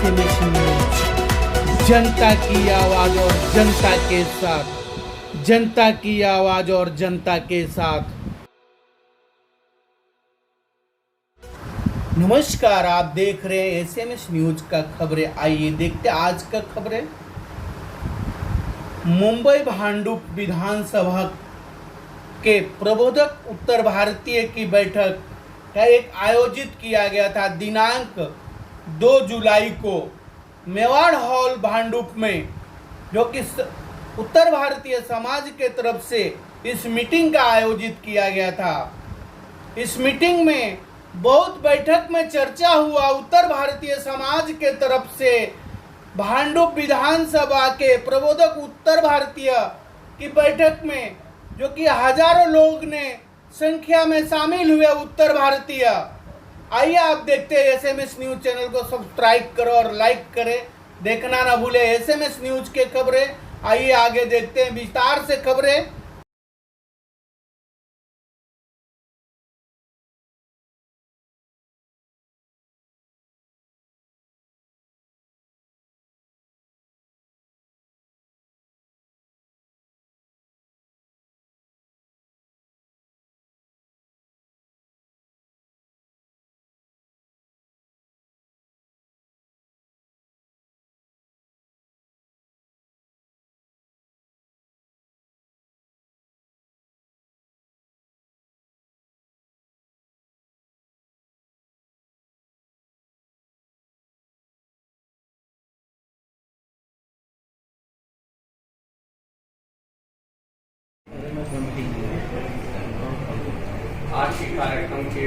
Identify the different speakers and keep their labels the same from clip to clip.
Speaker 1: SMS news, जनता की आवाज और जनता के साथ, जनता की आवाज और जनता के साथ। नमस्कार, आप देख रहे हैं एसएमएस न्यूज का खबरें। आइए देखते हैं आज का खबरें। मुंबई भांडुप विधानसभा के प्रबोधक उत्तर भारतीय की बैठक का एक आयोजित किया गया था दिनांक 2 जुलाई को मेवाड़ हॉल भांडुप में, जो कि उत्तर भारतीय समाज के तरफ से इस मीटिंग का आयोजित किया गया था। इस मीटिंग में बहुत बैठक में चर्चा हुआ। उत्तर भारतीय समाज के तरफ से भांडुप विधानसभा के प्रबोधक उत्तर भारतीय की बैठक में, जो कि हजारों लोग ने संख्या में शामिल हुए उत्तर भारतीय। आइए आप देखते हैं एसएमएस न्यूज चैनल को सब्सक्राइब करो और लाइक करें, देखना ना भूले एसएमएस न्यूज के खबरें। आइए आगे देखते हैं विस्तार से खबरें।
Speaker 2: आज के कार्यक्रम को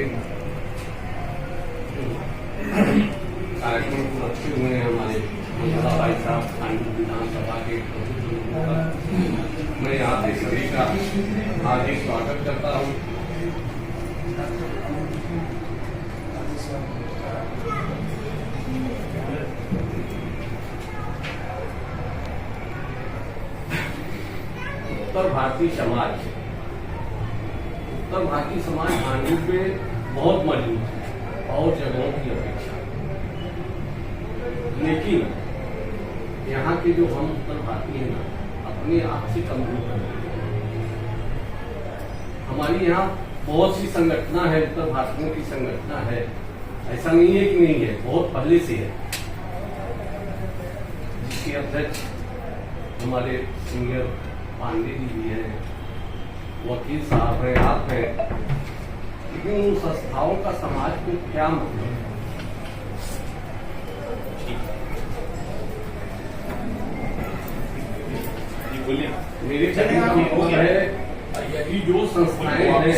Speaker 2: रखे हुए हैं हमारे मंगला भाई साहब भांडुप विधानसभा के। मैं यहाँ से सभी का हार्दिक स्वागत करता हूँ। उत्तर भारतीय समाज भांडुप में बहुत मजबूत है और जगहों की अपेक्षा, लेकिन यहाँ के जो हम उत्तर भारतीय हैं ना, अपने आप से कमजोर हैं। हमारी यहाँ बहुत सी संगठना है, उत्तर भारतीयों की संगठना है, ऐसा नहीं है कि नहीं है, बहुत पहले से है, जिसके अध्यक्ष हमारे सीनियर पांडे जी भी हैं, वकील साहब हैं, आप हैं। लेकिन उन संस्थाओं का समाज को क्या मतलब है? मेरे कहने का मतलब है कि जो संस्थाएं हैं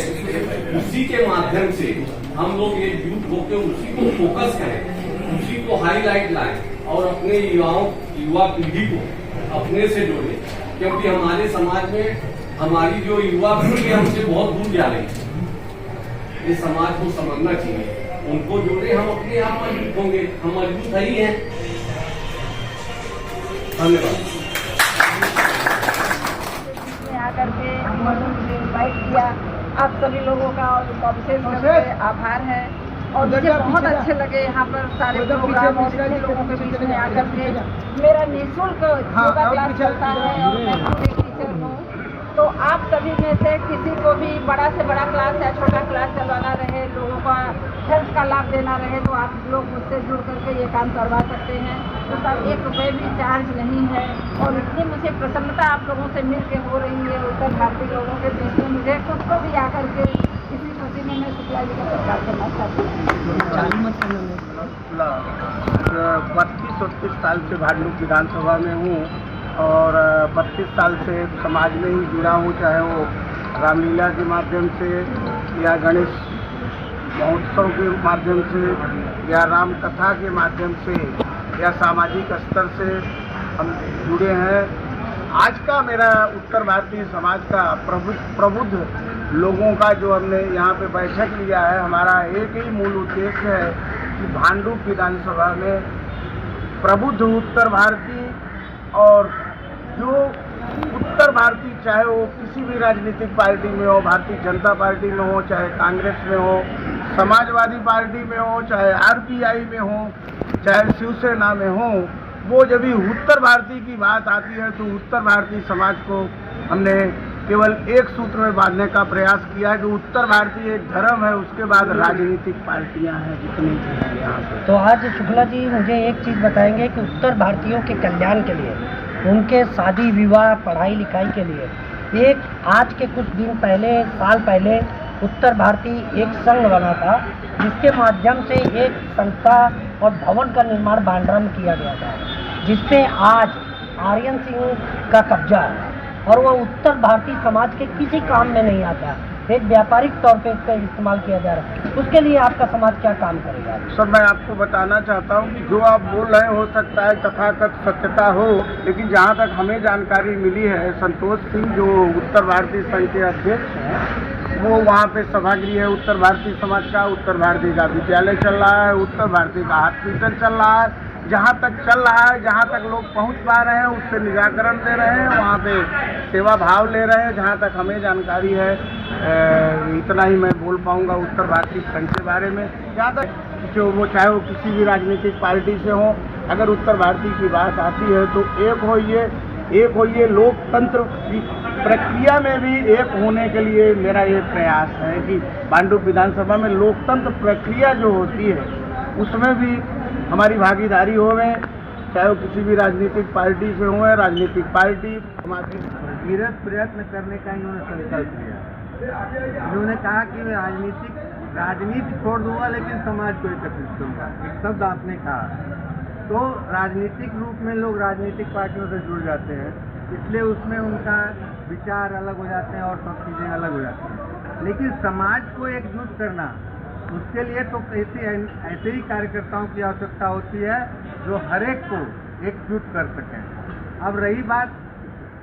Speaker 2: उसी के माध्यम से हम लोग एकजुट होकर उसी को फोकस करें, उसी को हाईलाइट लाएं और अपने युवा पीढ़ी को अपने से जोड़ें, क्योंकि हमारे समाज में हमारी जो युवा पीढ़ी है हमसे बहुत दूर जा रही है। इस समाज को समझना चाहिए, उनको जोड़े, हम अपने आप मजबूत होंगे। हम मजबूत ही हैं। धन्यवाद।
Speaker 3: आकर के मुझे इनवाइट किया, आप सभी लोगों का और विशेष रूप से आभार है। और मुझे बहुत अच्छे लगे यहाँ पर सारे प्रोग्राम और इतने लोगों के बीच में आकर के। मेरा निःशुल्क योगा क्लास चलता है और मैं एक टीचर हूँ, तो आप सभी में से किसी को भी बड़ा से बड़ा क्लास या छोटा क्लास चलवाना रहे, लोगों का हेल्थ का लाभ देना रहे, तो आप लोग मुझसे जुड़ करके ये काम करवा सकते हैं। तो सब 1 रुपये भी चार्ज नहीं है। और इतनी मुझे प्रसन्नता आप लोगों से मिल के हो रही है उत्तर भारतीय लोगों के बीच में, मुझे खुद को भी आकर के इसी खुशी में मैं शुक्ला जी का सत्कार करना चाहती हूँ।
Speaker 4: 32-33 साल से भांडुप विधानसभा में हूँ और 32 साल से समाज में ही जुड़ा हूँ, चाहे वो रामलीला के माध्यम से या गणेश महोत्सव के माध्यम से या राम कथा के माध्यम से या सामाजिक स्तर से हम जुड़े हैं। आज का मेरा उत्तर भारतीय समाज का प्रबुद्ध लोगों का जो हमने यहाँ पे बैठक लिया है, हमारा एक ही मूल उद्देश्य है कि भांडुप विधानसभा में प्रबुद्ध उत्तर भारतीय और जो उत्तर भारतीय, चाहे वो किसी भी राजनीतिक पार्टी में हो, भारतीय जनता पार्टी में हो, चाहे कांग्रेस में हो, समाजवादी पार्टी में हो, चाहे आरपीआई में हो, चाहे शिवसेना में हो, वो जब भी उत्तर भारतीय की बात आती है तो उत्तर भारतीय समाज को हमने केवल एक सूत्र में बांधने का प्रयास किया कि उत्तर भारतीय एक धर्म है, उसके बाद राजनीतिक पार्टियां हैं जितनी भी हैं यहाँ पे।
Speaker 5: तो आज शुक्ला जी मुझे एक चीज़ बताएंगे कि उत्तर भारतीयों के कल्याण के लिए, उनके शादी विवाह पढ़ाई लिखाई के लिए, एक आज के कुछ दिन पहले, साल पहले उत्तर भारतीय एक संघ बना था जिसके माध्यम से एक संस्था और भवन का निर्माण बांद्रा में किया गया था, जिसपे आज आर्यन सिंह का कब्जा है और वह उत्तर भारतीय समाज के किसी काम में नहीं आता, एक व्यापारिक तौर पे इसका इस्तेमाल किया जा रहा है। उसके लिए आपका समाज क्या काम करेगा?
Speaker 4: सर, मैं आपको बताना चाहता हूँ कि जो आप बोल रहे हो सकता है तथाकथ सत्यता हो, लेकिन जहाँ तक हमें जानकारी मिली है, संतोष सिंह जो उत्तर भारतीय संघ के अध्यक्ष हैं, वो वहाँ पे सभागृह है उत्तर भारतीय समाज का, उत्तर भारतीय का विद्यालय चल रहा है, उत्तर भारतीय का हॉस्पिटल चल रहा है, जहाँ तक चल रहा है, जहाँ तक लोग पहुँच पा रहे हैं उससे निराकरण दे रहे हैं, वहाँ पे सेवा भाव ले रहे हैं। जहाँ तक हमें जानकारी है इतना ही मैं बोल पाऊँगा उत्तर भारतीय संघ के बारे में। जहाँ तक जो वो चाहे वो किसी भी राजनीतिक पार्टी से हो, अगर उत्तर भारतीय की बात आती है तो एक होइए लोकतंत्र की प्रक्रिया में भी एक होने के लिए मेरा ये प्रयास है कि भांडुप विधानसभा में लोकतंत्र प्रक्रिया जो होती है उसमें भी हमारी भागीदारी होवे, चाहे वो किसी भी राजनीतिक पार्टी से हो, राजनीतिक पार्टी हमारी गिरत प्रयत्न करने का इन्होंने संकल्प लिया। इन्होंने कहा कि मैं राजनीति छोड़ दूंगा लेकिन समाज को एकत्रित करूंगा, एक शब्द आपने कहा। तो राजनीतिक रूप में लोग राजनीतिक पार्टियों से जुड़ जाते हैं, इसलिए उसमें उनका विचार अलग हो जाते हैं और सब चीज़ें अलग हो जाती हैं, लेकिन समाज को एकजुट करना, उसके लिए तो ऐसे ही कार्यकर्ताओं की आवश्यकता होती है जो हर एक को एकजुट कर सकें। अब रही बात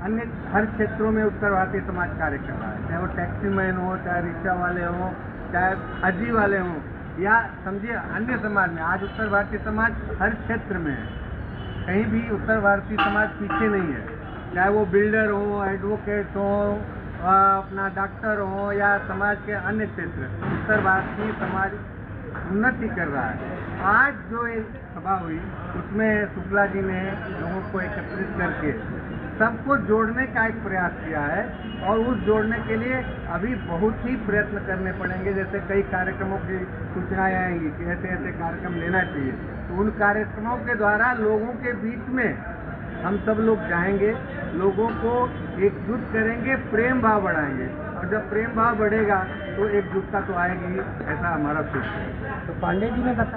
Speaker 4: अन्य हर क्षेत्रों में उत्तर भारतीय समाज कार्य कर रहा है, चाहे वो टैक्सी मैन हो, चाहे रिक्शा वाले हों, चाहे फर्जी वाले हों, या समझिए अन्य समाज में। आज उत्तर भारतीय समाज हर क्षेत्र में है, कहीं भी उत्तर भारतीय समाज पीछे नहीं है, चाहे वो बिल्डर हो, एडवोकेट हो, अपना डॉक्टर हो या समाज के अन्य क्षेत्र, उत्तर भारतीय समाज उन्नति कर रहा है। आज जो एक सभा हुई उसमें शुक्ला जी ने लोगों को एकत्रित करके सबको जोड़ने का एक प्रयास किया है, और उस जोड़ने के लिए अभी बहुत ही प्रयत्न करने पड़ेंगे। जैसे कई कार्यक्रमों की सूचनाएं आएंगी कि ऐसे ऐसे कार्यक्रम लेना चाहिए, तो उन कार्यक्रमों के द्वारा लोगों के बीच में हम सब लोग जाएंगे, लोगों को एकजुट करेंगे, प्रेम भाव बढ़ाएंगे, और जब प्रेम भाव बढ़ेगा तो एकजुटता तो आएगी, ऐसा हमारा सोच है।
Speaker 5: तो पांडे जी ने बताया